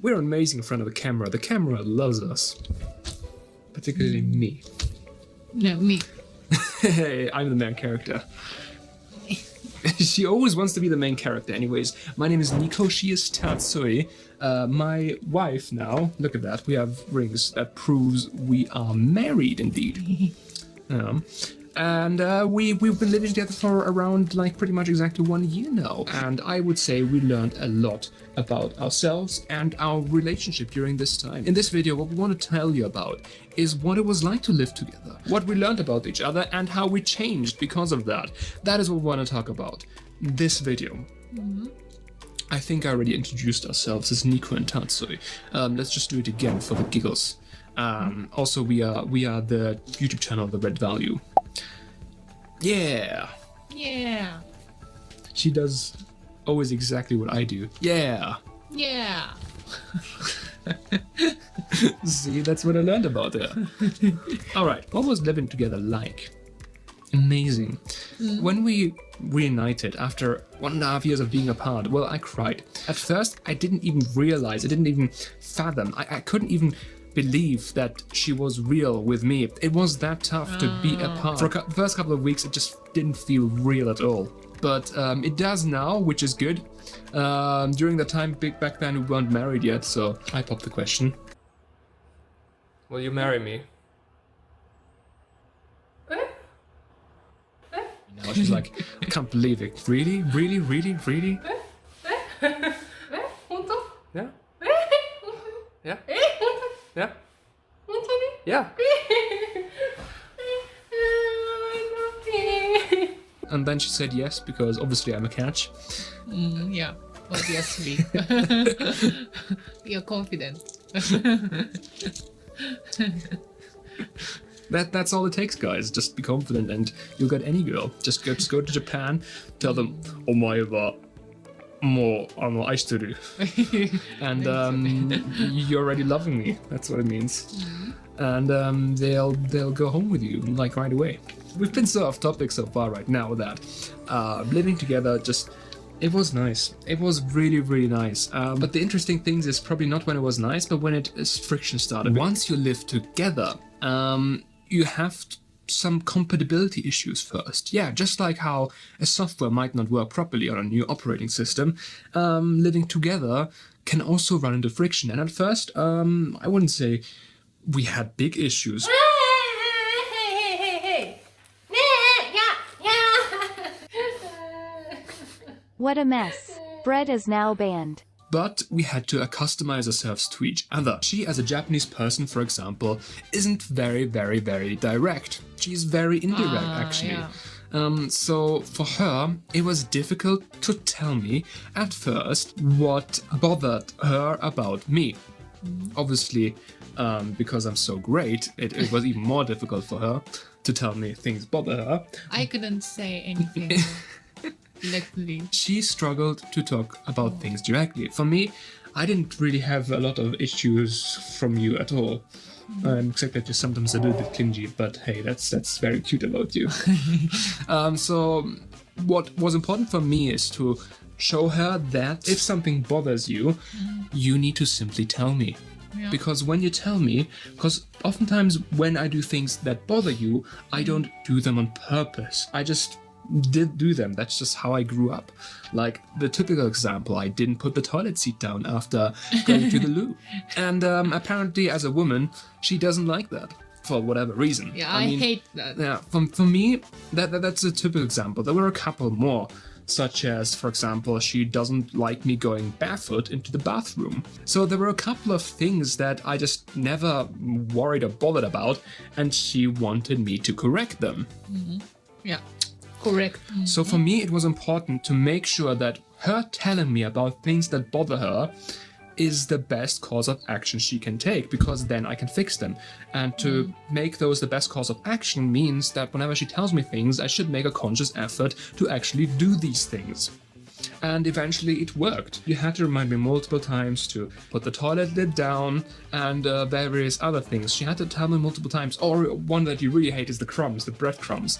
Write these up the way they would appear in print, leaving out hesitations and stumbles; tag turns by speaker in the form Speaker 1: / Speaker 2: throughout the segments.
Speaker 1: We're amazing in front of the camera. The camera loves us. Particularly me.
Speaker 2: No, me.
Speaker 1: Hey, I'm the main character. She always wants to be the main character. Anyways, my name is Nico. She is Tatsui. My wife now. Look at that. We have rings. That proves we are married indeed. And we've been living together for around like pretty much exactly 1 year now. And I would say we learned a lot about ourselves and our relationship during this time. In this video, what we want to tell you about is what it was like to live together, what we learned about each other, and how we changed because of that. That is what we want to talk about in this video. I think I already introduced ourselves as Nico and Tatsui. Let's just do it again for the giggles. Also, we are the YouTube channel The Red Value. Yeah.
Speaker 2: Yeah.
Speaker 1: She does always exactly what I do. Yeah.
Speaker 2: Yeah.
Speaker 1: See, that's what I learned about her. Alright, what was living together like? Amazing. When we reunited after 1.5 years of being apart, well, I cried. At first, I didn't even realize, I didn't even fathom, I couldn't even believe that she was real with me. It was that tough to be apart. For the first couple of weeks, it just didn't feel real at all. But it does now, which is good. During the time back then, we weren't married yet, so I popped the question. Will you marry me? Now she's like, I can't believe it. Really? Really? Really? Really? Yeah? Yeah? Yeah? Yeah? And then she said yes, because obviously I'm a catch.
Speaker 2: Yeah, obviously. You're confident.
Speaker 1: That's all it takes, guys. Just be confident and you'll get any girl. Just go to Japan, tell them, omae wa mo aishiteru. And you're already loving me. That's what it means. And they'll go home with you like right away. We've been so off topic so far right now that living together it was nice. It was really, really nice. But the interesting thing is probably not when it was nice, but when friction started. Once you live together, you have some compatibility issues first. Yeah, just like how a software might not work properly on a new operating system, living together can also run into friction. And at first, I wouldn't say we had big issues.
Speaker 3: What a mess. Bread is now banned.
Speaker 1: But we had to customize ourselves to each other. She, as a Japanese person, for example, isn't very, very, very direct. She's very indirect, actually.
Speaker 2: Yeah.
Speaker 1: So for her, it was difficult to tell me at first what bothered her about me. Obviously, because I'm so great, it was even more difficult for her to tell me things bother her.
Speaker 2: I couldn't say anything. Directly.
Speaker 1: She struggled to talk about things directly. For me, I didn't really have a lot of issues from you at all. Except that you're sometimes a little bit clingy, but hey, that's very cute about you. So what was important for me is to show her that if something bothers you, you need to simply tell me. Yeah. Because when you tell me, because oftentimes when I do things that bother you, I don't do them on purpose. I just did do them. That's just how I grew up. Like the typical example, I didn't put the toilet seat down after going to the loo. And apparently as a woman, she doesn't like that for whatever reason.
Speaker 2: Yeah, I mean, hate that.
Speaker 1: Yeah, for me, that's a typical example. There were a couple more, such as, for example, she doesn't like me going barefoot into the bathroom. So there were a couple of things that I just never worried or bothered about, and she wanted me to correct them.
Speaker 2: Yeah. Correct.
Speaker 1: So for me, it was important to make sure that her telling me about things that bother her is the best course of action she can take, because then I can fix them. And to make those the best course of action means that whenever she tells me things, I should make a conscious effort to actually do these things. And eventually it worked. You had to remind me multiple times to put the toilet lid down and various other things. She had to tell me multiple times. Or one that you really hate is the crumbs, the breadcrumbs.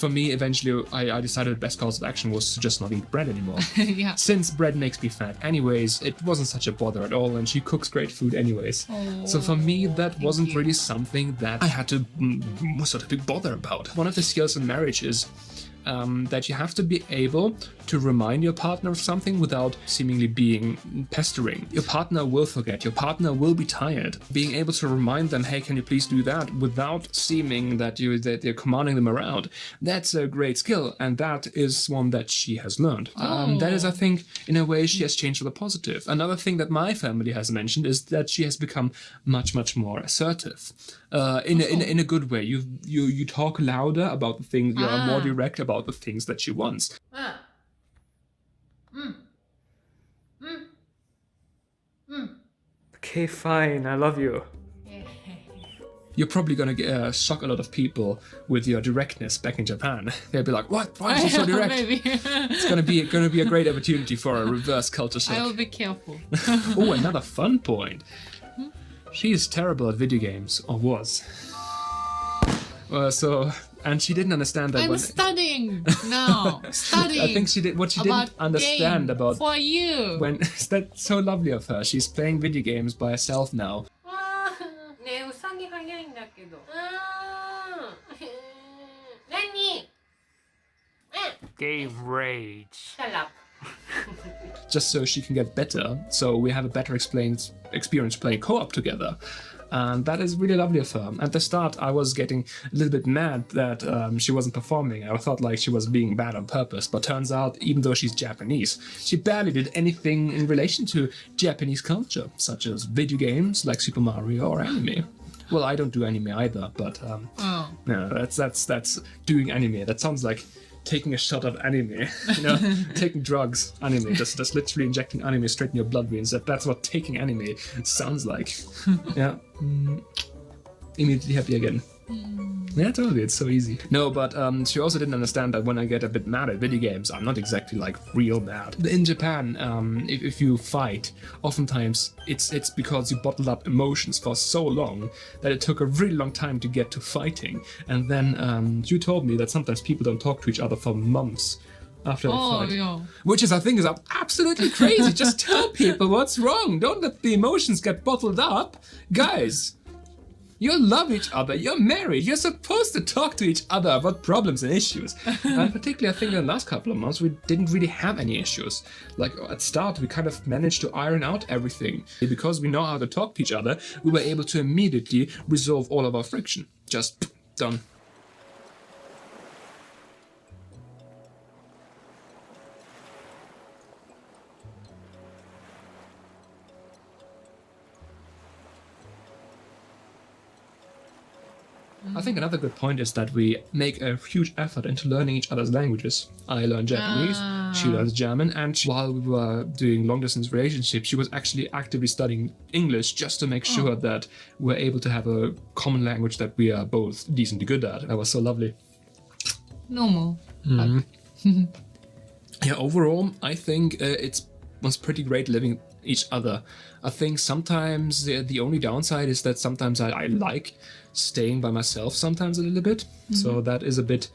Speaker 1: for me, eventually, I decided the best course of action was to just not eat bread anymore.
Speaker 2: Yeah.
Speaker 1: Since bread makes me fat anyways, it wasn't such a bother at all, and she cooks great food anyways. So for me, that wasn't really something that I had to sort of bother about. One of the skills in marriage is that you have to be able to remind your partner of something without seemingly being pestering. Your partner will forget, your partner will be tired. Being able to remind them, hey, can you please do that, without seeming that you're commanding them around, that's a great skill, and that is one that she has learned. That is, I think, in a way, she has changed for the positive. Another thing that my family has mentioned is that she has become much, much more assertive. In a good way. You talk louder about the things, you are more direct about the things that she wants. Okay, fine, I love you. You're probably gonna shock a lot of people with your directness back in Japan. They'll be like, "What? Why is she so direct?"
Speaker 2: Maybe.
Speaker 1: It's gonna be a great opportunity for a reverse culture shock.
Speaker 2: I will be careful.
Speaker 1: Oh, another fun point. She is terrible at video games, or was. And she didn't understand that.
Speaker 2: I'm studying now. Studying.
Speaker 1: I think she did what she didn't understand about.
Speaker 2: For you.
Speaker 1: That's so lovely of her. She's playing video games by herself now.
Speaker 4: ねえ、うさぎ早いんだけど。何？
Speaker 5: Game rage.
Speaker 4: Shut up.
Speaker 1: Just so she can get better, so we have a better experience playing co-op together. And that is really lovely of her. At the start, I was getting a little bit mad that she wasn't performing. I thought like she was being bad on purpose, but turns out, even though she's Japanese, she barely did anything in relation to Japanese culture, such as video games like Super Mario or anime. Well, I don't do anime either, but no, that's doing anime. That sounds like taking a shot of anime, taking drugs, anime, just literally injecting anime straight in your blood veins. That's what taking anime sounds like. Yeah. Immediately happy again. Yeah, totally, it's so easy. No, but she also didn't understand that when I get a bit mad at video games, I'm not exactly like real mad. In Japan, if you fight, oftentimes it's because you bottled up emotions for so long that it took a really long time to get to fighting. And then you told me that sometimes people don't talk to each other for months after a fight.
Speaker 2: Yeah.
Speaker 1: Which is, I think, is absolutely crazy. Just tell people what's wrong. Don't let the emotions get bottled up. Guys, you love each other, you're married, you're supposed to talk to each other about problems and issues. And particularly, I think in the last couple of months, we didn't really have any issues. Like at start, we kind of managed to iron out everything. Because we know how to talk to each other, we were able to immediately resolve all of our friction. Just done. I think another good point is that we make a huge effort into learning each other's languages. I learned Japanese, she learns German, and while we were doing long-distance relationships, she was actually actively studying English just to make sure that we're able to have a common language that we are both decently good at. That was so lovely.
Speaker 2: Normal.
Speaker 1: Yeah, overall, I think it was pretty great living each other. I think sometimes the only downside is that sometimes I like staying by myself sometimes a little bit. So that is a bit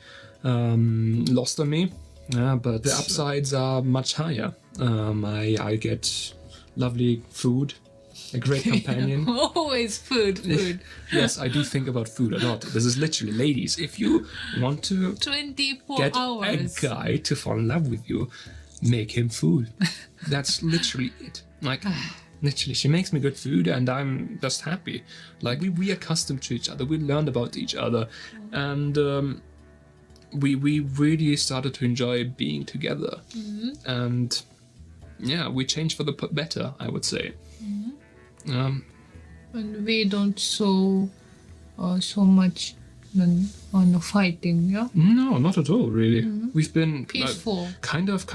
Speaker 1: lost on me. But the upsides are much higher. I get lovely food, a great companion.
Speaker 2: Always food.
Speaker 1: Yes, I do think about food a lot. This is literally, ladies, if you want to
Speaker 2: 24
Speaker 1: get
Speaker 2: hours.
Speaker 1: a guy to fall in love with you, make him food. That's literally it. Like, literally, she makes me good food and I'm just happy. Like, we accustomed to each other, we learned about each other, and we really started to enjoy being together. And yeah, we changed for the better, I would say.
Speaker 2: And we don't so much fighting, yeah?
Speaker 1: No, not at all, really. We've been
Speaker 2: Peaceful.
Speaker 1: kind of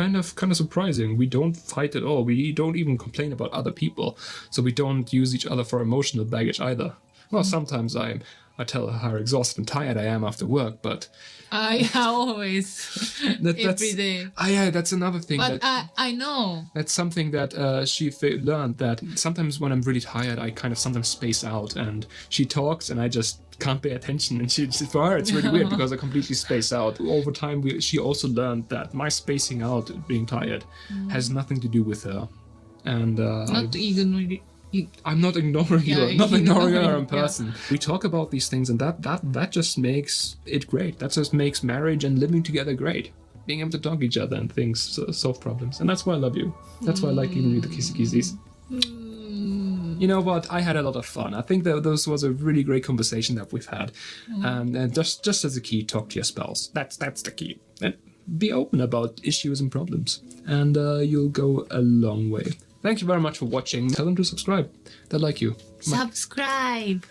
Speaker 1: surprising. We don't fight at all. We don't even complain about other people. So we don't use each other for emotional baggage either. Well, sometimes I I tell her how exhausted and tired I am after work, but
Speaker 2: I always
Speaker 1: that's
Speaker 2: every day.
Speaker 1: yeah, that's another thing.
Speaker 2: But
Speaker 1: that,
Speaker 2: I know.
Speaker 1: That's something that she learned, that sometimes when I'm really tired, I kind of sometimes space out, and she talks and I just can't pay attention, and for her it's really weird because I completely space out. Over time, she also learned that my spacing out, being tired, has nothing to do with her, and
Speaker 2: Not ignore.
Speaker 1: I'm not ignoring
Speaker 2: Yeah,
Speaker 1: you. I'm not ignoring her in
Speaker 2: yeah.
Speaker 1: person. We talk about these things, and that just makes it great. That just makes marriage and living together great. Being able to talk to each other and things, solve problems, and that's why I love you. That's why I like giving you the kissy kissies. You know what? I had a lot of fun. I think that this was a really great conversation that we've had, and just as a key, talk to your spouse. That's the key. And be open about issues and problems, and you'll go a long way. Thank you very much for watching. Tell them to subscribe. They like you.
Speaker 2: Subscribe.